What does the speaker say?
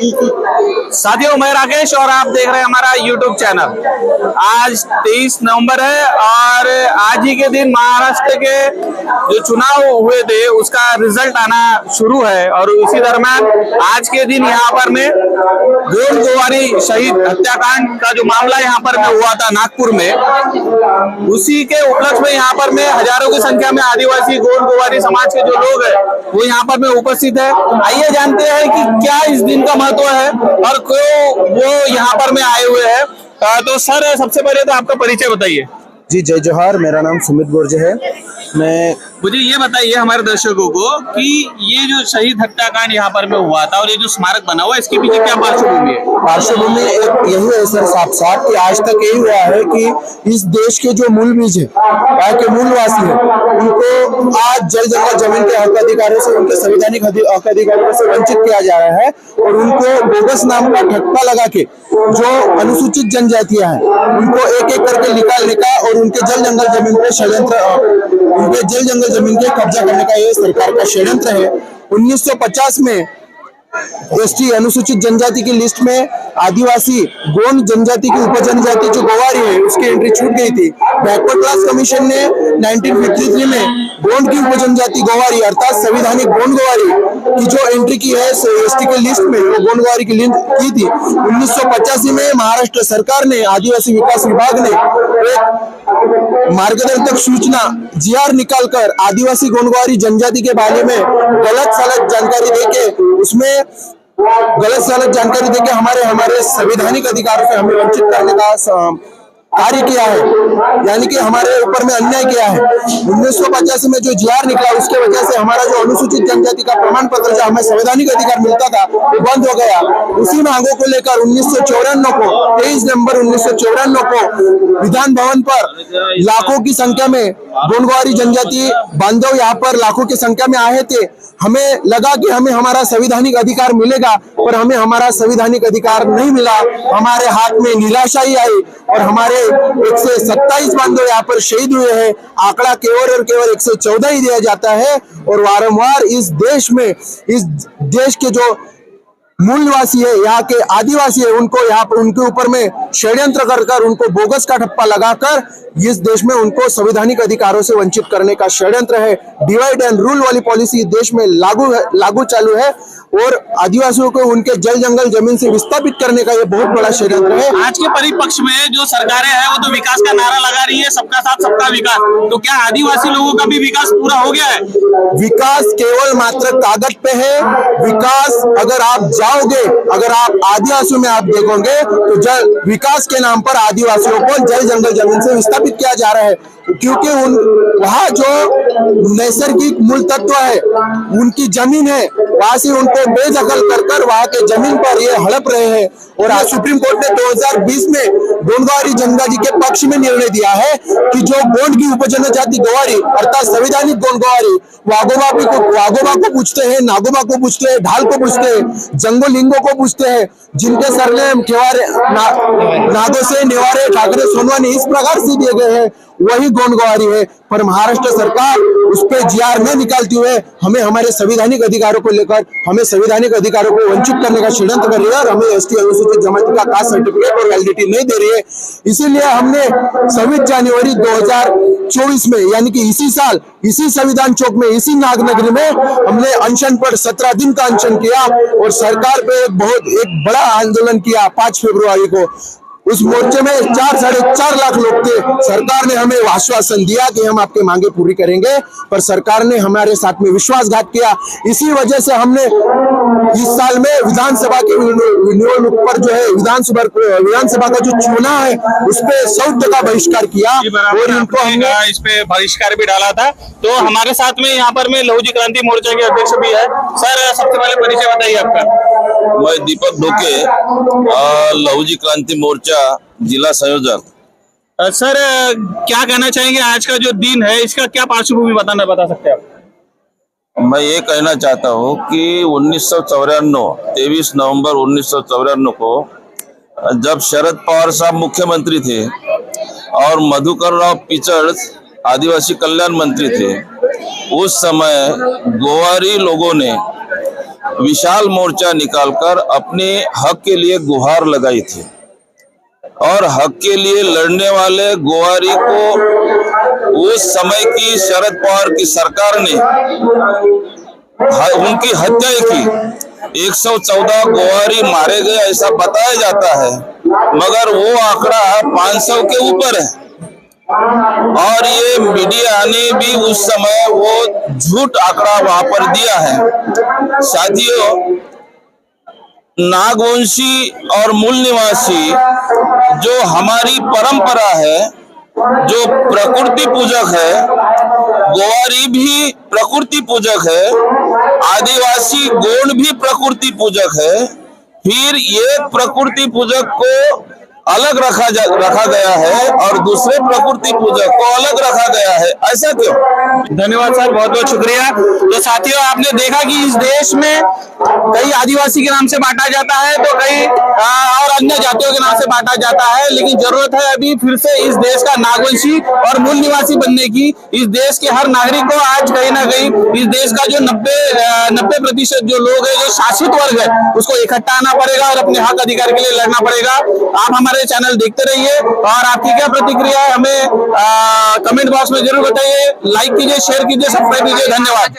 साथियों, मैं राकेश और आप देख रहे हैं हमारा YouTube चैनल। आज 23 नवंबर है और आज ही के दिन महाराष्ट्र के जो चुनाव हुए थे उसका रिजल्ट आना शुरू है और इसी दरम्यान आज के दिन यहाँ पर में गोंड गोवारी शहीद हत्याकांड का जो मामला यहाँ पर में हुआ था नागपुर में, उसी के उपलक्ष्य में यहाँ पर में हजारों की संख्या में आदिवासी गोंड गोवारी समाज के जो लोग हैं वो यहाँ पर में उपस्थित है। आइए जानते हैं कि क्या इस दिन का महत्व है और क्यों वो यहाँ पर में आए हुए हैं। तो सर, सबसे पहले तो आपका परिचय बताइए। जी, जय जोहार। मेरा नाम सुमित गोर्जे है। मैं मुझे ये बताइए हमारे दर्शकों को कि ये जो शहीद हत्याकांड यहाँ पर में हुआ था और ये जो स्मारक बना हुआ है इसके पीछे क्या पार्श्वभूमि है? पार्श्वभूमि एक यही है सर, साफ साफ कि आज तक यही हुआ है कि इस देश के जो मूल बीज है, वहाँ के मूलवासी है, उनको आज जल जंगल जमीन के हक अधिकारों से, उनके संवैधानिक हक अधिकारों से वंचित किया जा रहा है और उनको बोगस नाम का ठप्पा लगा के जो अनुसूचित जनजातियां हैं उनको एक एक करके निकालने का और उनके जल जंगल जमीन पे षड्यंत्र, उनके जल जंगल जमीन के कब्जा करने का ये सरकार का षड्यंत्र है। 1950 में एसटी अनुसूचित जनजाति की लिस्ट में आदिवासी गोंड जनजाति की उपजनजाति जो गोवारी है उसकी एंट्री छूट गई थी। बैकवर्ड क्लास कमीशन ने 1953 में गोंड की उपजनजाति गोवारी अर्थात संवैधानिक गोंड गोवारी की जो एंट्री की है एसटी के लिस्ट में, वो गोंड गोवारी की लिंक की थी। 1985 में महाराष्ट्र सरकार ने, आदिवासी विकास विभाग ने एक मार्गदर्शक सूचना जीआर निकालकर आदिवासी गोंड गोवारी जनजाति के बारे में गलत सलत जानकारी देके हमारे संवैधानिक अधिकारों से हमें वंचित करने का कार्य किया है, यानी कि हमारे ऊपर में अन्याय किया है। 1985 में जो जीआर निकला उसके वजह से हमारा जो अनुसूचित जनजाति का प्रमाण पत्र जो हमें संवैधानिक अधिकार मिलता था वो बंद हो गया। उसी मांगों को लेकर 23 नवंबर 1954 को विधान भवन पर लाखों की संख्या में गोंड गोवारी जनजाति बांधव यहाँ पर लाखों की संख्या में आए थे। हमें लगा कि हमें हमारा संवैधानिक अधिकार मिलेगा, पर हमें हमारा संवैधानिक अधिकार नहीं मिला। हमारे हाथ में निराशाई आई और हमारे 127 बांधव यहाँ पर शहीद हुए हैं। आंकड़ा केवल और केवल 114 ही दिया जाता है और वारंवार इस देश के जो मूलवासी है, यहाँ के आदिवासी है, उनको यहाँ पर उनके ऊपर में षड्यंत्र कर उनको बोगस का ठप्पा लगाकर इस देश में उनको संवैधानिक अधिकारों से वंचित करने का षड्यंत्र है। डिवाइड एंड रूल वाली पॉलिसी देश में लागू चालू है और आदिवासियों को उनके जल जंगल जमीन से विस्थापित करने का ये बहुत बड़ा षड्यंत्र है। आज के परिपक्ष में जो सरकारें हैं वो तो विकास का नारा लगा रही है, सबका साथ सबका विकास। तो क्या आदिवासी लोगों का भी विकास पूरा हो गया है? विकास केवल मात्र कागज पे है। विकास अगर आप जाओगे, अगर आप आदिवासियों में आप देखोगे तो जल विकास के नाम पर आदिवासियों को जल जंगल जमीन से विस्थापित किया जा रहा है, क्योंकि वहाँ जो नैसर्गिक मूल तत्व है, उनकी जमीन है, वहां से उनको बेदखल कर वहां के जमीन पर ये हड़प रहे हैं। और आज सुप्रीम कोर्ट ने 2020 में गोंड गोवारी जनजाति के पक्ष में निर्णय दिया है कि जो गोंड की उपजनजाति गोवारी अर्थात संवैधानिक गोंड गोवारी वागोबा को पूछते हैं, नागोबा को पूछते हैं, ढाल को पूछते हैं, जंगोलिंगो को पूछते हैं, जिनके सरनेम नागोसे, नेवारे, ठाकरे, सोनवानी इस प्रकार से दिए गए हैं, वही गोंड गोवारी है। पर महाराष्ट्र सरकार उस पर जीआर न निकालते हुए हमें हमारे संवैधानिक अधिकारों को लेकर हमें संवैधानिक अधिकारों को वंचित करने का षड्यंत्र कर रही है और हमें एसटी अनुसूचित जमाती का कास्ट सर्टिफिकेट और वैलिडिटी नहीं दे रही है। इसीलिए हमने 26 जनवरी 2024 में, यानी कि इसी साल, इसी संविधान चौक में, इसी नागनगरी में हमने अनशन पर 17 दिन का अनशन किया और सरकार पे एक बड़ा आंदोलन किया 5 फरवरी को। उस मोर्चे में 4-4.5 लाख लोग थे। सरकार ने हमें आश्वासन दिया कि हम आपकी मांगे पूरी करेंगे, पर सरकार ने हमारे साथ में विश्वासघात किया। इसी वजह से हमने इस साल में विधानसभा की निवडणूक पर जो है विधानसभा का जो चुनाव है उस पर 100% बहिष्कार किया और इनको हमने इस पे बहिष्कार भी डाला था। तो हमारे साथ में यहाँ पर में लहुजी क्रांति मोर्चा के अध्यक्ष भी है। सर, सबसे पहले परिचय बताइए आपका। मैं दीपक ढोके, लहुजी क्रांति मोर्चा जिला संयोजक। सर, क्या कहना चाहेंगे, आज का जो दिन है इसका क्या पार्श्वभूमि बता सकते हैं आप? मैं ये कहना चाहता हूँ कि 23 नवंबर 1954 को जब शरद पवार साहब मुख्यमंत्री थे और मधुकर राव पिचड़ आदिवासी कल्याण मंत्री थे, उस समय गोवारी लोगों ने विशाल मोर्चा निकालकर अपने हक के लिए गुहार लगाई थी और हक के लिए लड़ने वाले गोवारी को उस समय की शरद पवार की सरकार ने उनकी हत्या की। 114 गोवारी मारे गए ऐसा बताया जाता है, मगर वो आंकड़ा 500 के ऊपर है। और ये मीडिया ने भी उस समय वो झूठ आंकड़ा वहां पर दिया है। साथियों, नागवंशी और मूल निवासी जो हमारी परंपरा है, जो प्रकृति पूजक है, गोवारी भी प्रकृति पूजक है, आदिवासी गोंड भी प्रकृति पूजक है, फिर ये प्रकृति पूजक को अलग रखा गया है और दूसरे प्रकृति पूजक को अलग रखा गया है, ऐसा क्यों? धन्यवाद सर, बहुत बहुत शुक्रिया। तो साथियों, आपने देखा कि इस देश में कई आदिवासी के नाम से बांटा जाता है तो कई और अन्य जातियों के नाम से बांटा जाता है, लेकिन जरूरत है अभी फिर से इस देश का नागवंशी और मूल निवासी बनने की। इस देश के हर नागरिक को आज कहीं ना कहीं इस देश का जो 90% जो लोग है, जो शासित वर्ग है, उसको इकट्ठा आना पड़ेगा और अपने हक अधिकार के लिए लड़ना पड़ेगा। आप हमारे चैनल देखते रहिए और आपकी क्या प्रतिक्रिया है हमें कमेंट बॉक्स में जरूर बताइए। लाइक कीजिए, शेयर कीजिए, सब्सक्राइब कीजिए। धन्यवाद।